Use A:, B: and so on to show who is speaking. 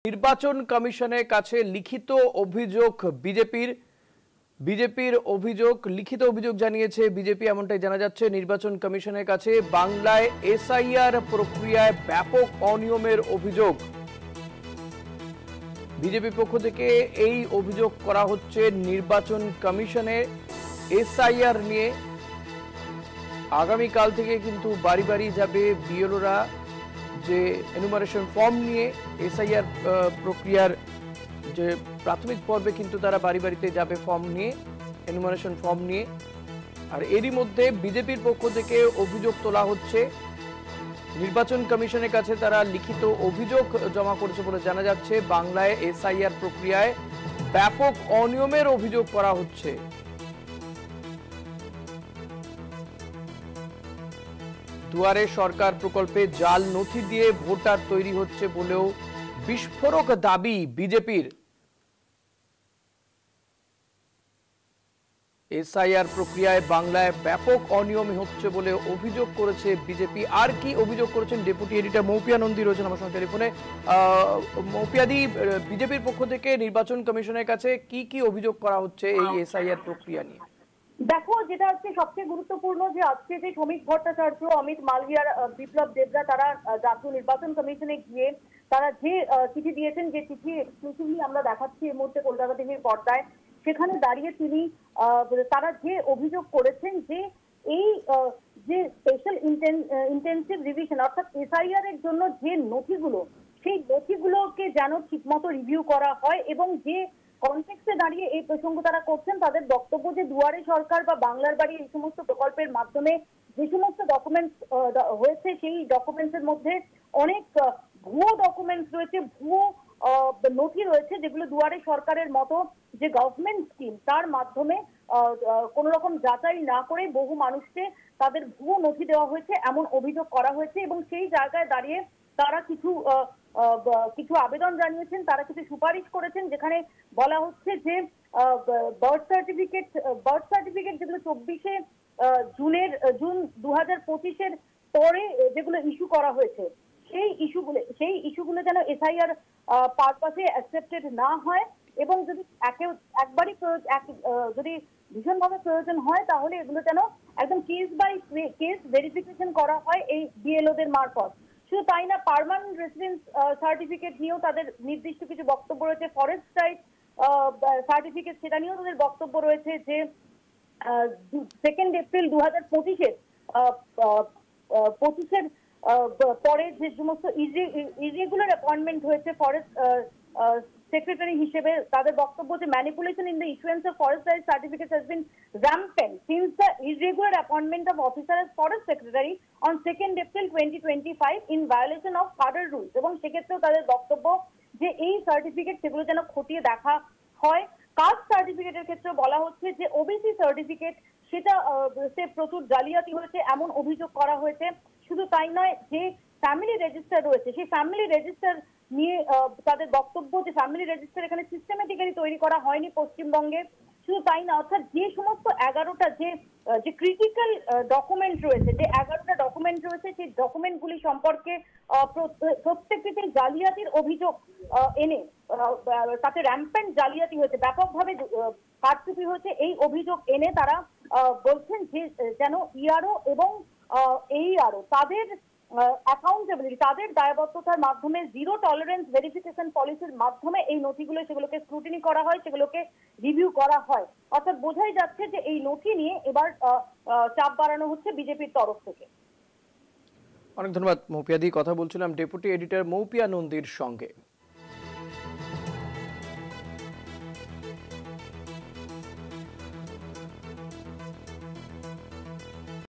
A: নির্বাচন কমিশনের কাছে লিখিত অভিযোগ বিজেপির অভিযোগ লিখিত অভিযোগ জানিয়েছে বিজেপি। এমনটাই জানা যাচ্ছে নির্বাচন কমিশনের কাছে বাংলায় এসআইআর প্রক্রিয়ায় ব্যাপক অনিয়মের অভিযোগ। বিজেপির পক্ষ থেকে এই অভিযোগ করা হচ্ছে নির্বাচন কমিশনে এসআইআর নিয়ে। আগামীকাল থেকে কিন্তু বাড়ি বাড়ি যাবে বিএলওরা, যে এনুমারেশন ফর্ম নিয়ে এসআইআর প্রক্রিয়ার যে প্রাথমিক পর্বে কিন্তু তারা বাড়ি বাড়িতে যাবে ফর্ম নিয়ে, এনুমারেশন ফর্ম নিয়ে। আর এরই মধ্যে বিজেপির পক্ষ থেকে অভিযোগ তোলা হচ্ছে নির্বাচন কমিশনের কাছে। তারা লিখিত অভিযোগ জমা করেছে বলে জানা যাচ্ছে। বাংলায় এসআইআর প্রক্রিয়ায় ব্যাপক অনিয়মের অভিযোগ করা হচ্ছে। দুয়ারে সরকার প্রকল্পে জাল নথি দিয়ে ভোটার তৈরি হচ্ছে বলেও বিস্ফোরক দাবি বিজেপির। এসআইআর প্রক্রিয়ায় বাংলায় ব্যাপক অনিয়ম হচ্ছে বলে অভিযোগ করেছে বিজেপি। আর কি অভিযোগ করেছেন ডেপুটি এডিটর মৌপিয়া নন্দী রয়েছেন আমার সঙ্গে টেলিফোনে। মৌপিয়াদি, বিজেপির পক্ষ থেকে নির্বাচন কমিশনের কাছে কি কি অভিযোগ করা হচ্ছে এই এসআইআর প্রক্রিয়া নিয়ে?
B: দেখো, যেটা হচ্ছে সবচেয়ে গুরুত্বপূর্ণ যে আজকে যে শ্রমিক ভট্টাচার্য, অমিত মালভিয়ার, বিপ্লব দেবরা তারা জাতীয় নির্বাচন কমিশনে গিয়ে তারা যে চিঠি দিয়েছেন, যে চিঠি এক্সক্লুসিভলি আমরা দেখাচ্ছি এই মুহূর্তে কলকাতা টিভির পর্দায়, সেখানে দাঁড়িয়ে তিনি তারা যে অভিযোগ করেছেন যে এই যে স্পেশাল ইন্টেনসিভ রিভিশন অর্থাৎ এসআইআর এর জন্য যে নথিগুলো, সেই নথিগুলোকে যেন ঠিকমতো রিভিউ করা হয় এবং যে কনটেক্সটে দাঁড়িয়ে এই প্রসঙ্গ তারা করছেন, তাদের বক্তব্য যে দুয়ারে সরকার বা বাংলার বাড়ি এই সমস্ত প্রকল্পের মাধ্যমে যে সমস্ত ডকুমেন্টস হয়েছে, সেই ডকুমেন্টসের মধ্যে অনেক ভুয়ো ডকুমেন্টস রয়েছে, ভুয়ো নথি রয়েছে, যেগুলো দুয়ারে সরকারের মতো যে গভর্নমেন্ট স্কিম তার মাধ্যমে কোন রকম যাচাই না করে বহু মানুষকে তাদের ভুয়ো নথি দেওয়া হয়েছে, এমন অভিযোগ করা হয়েছে। এবং সেই জায়গায় দাঁড়িয়ে তারা কিছু আবেদন জানিয়েছেন, তারা কিছু সুপারিশ করেছেন, যেখানে বলা হচ্ছে যে বার্থ সার্টিফিকেট যেগুলো 24শে জুন 2025-এর পরে যেগুলো ইস্যু করা হয়েছে, সেই ইস্যুগুলো যেন এসআইআর পারপাসে অ্যাকসেপ্টেড না হয় এবং যদি একবারই যদি ভীষণভাবে প্রয়োজন হয় তাহলে এগুলো যেন একদম কেস বাই কেস ভেরিফিকেশন করা হয় এই বিএলওদের মারফত। শুধু তাই না, পার্মানেন্ট রেসিডেন্স সার্টিফিকেট নিয়েও তাদের নির্দিষ্ট কিছু বক্তব্য রয়েছে। ফরেস্ট সাইট সার্টিফিকেট, সেটা নিয়েও তাদের বক্তব্য রয়েছে যে 2 এপ্রিল 2025-এর পরে যে সমস্ত ইরেগুলার অ্যাপয়েন্টমেন্ট হয়েছে ফরেস্ট সেক্রেটারি হিসেবে, তাদের বক্তব্য যে manipulation in the issuance of forest site certificates has been rampant since the irregular appointment of officer as forest secretary on 2 April 2025 in violation of cadre rules। এবং সেক্ষেত্রেও তাদের বক্তব্য যে এই সার্টিফিকেট সেগুলো যেন খতিয়ে দেখা হয়। কাস্ট সার্টিফিকেটের ক্ষেত্রে বলা হচ্ছে যে ওবিসি সার্টিফিকেট, সেটা প্রচুর জালিয়াতি হয়েছে এমন অভিযোগ করা হয়েছে। শুধু তাই নয়, যে ফ্যামিলি রেজিস্টার রয়েছে, সেই ফ্যামিলি রেজিস্টার নিয়ে তাদের বক্তব্য যে ফ্যামিলি রেজিস্টার এখানে সিস্টেমেটিক্যালি তৈরি করা হয়নি পশ্চিমবঙ্গে। শুধু তাই না, অর্থাৎ যে সমস্ত 11টা যে ক্রিটিক্যাল ডকুমেন্ট রয়েছে, যে 11টা ডকুমেন্ট রয়েছে, সেই ডকুমেন্টগুলি সম্পর্কে প্রত্যেকটিতে জালিয়াতির অভিযোগ এনে তাতে র্যাম্পেন্ট জালিয়াতি হয়েছে, ব্যাপকভাবে কারচুপি হয়েছে, এই অভিযোগ এনে তারা বলছেন যে যেন ইআরও এবং এইআরও তাদের অ্যাকাউন্টেবিলিটি, তাদের দায়বদ্ধতার মাধ্যমে জিরো টলারেন্স ভেরিফিকেশন পলিসির মাধ্যমে এই নথিগুলো সেগুলোকে স্ক্রুটিনি করা হয়, সেগুলোকে রিভিউ করা হয়। অর্থাৎ বোঝাই যাচ্ছে যে এই নথি নিয়ে এবার চাপ বাড়ানো হচ্ছে বিজেপির তরফ থেকে।
A: অনেক ধন্যবাদ মৌপিয়াদি। কথা বলছিলাম ডেপুটি এডিটর মৌপিয়া নন্দীর সঙ্গে।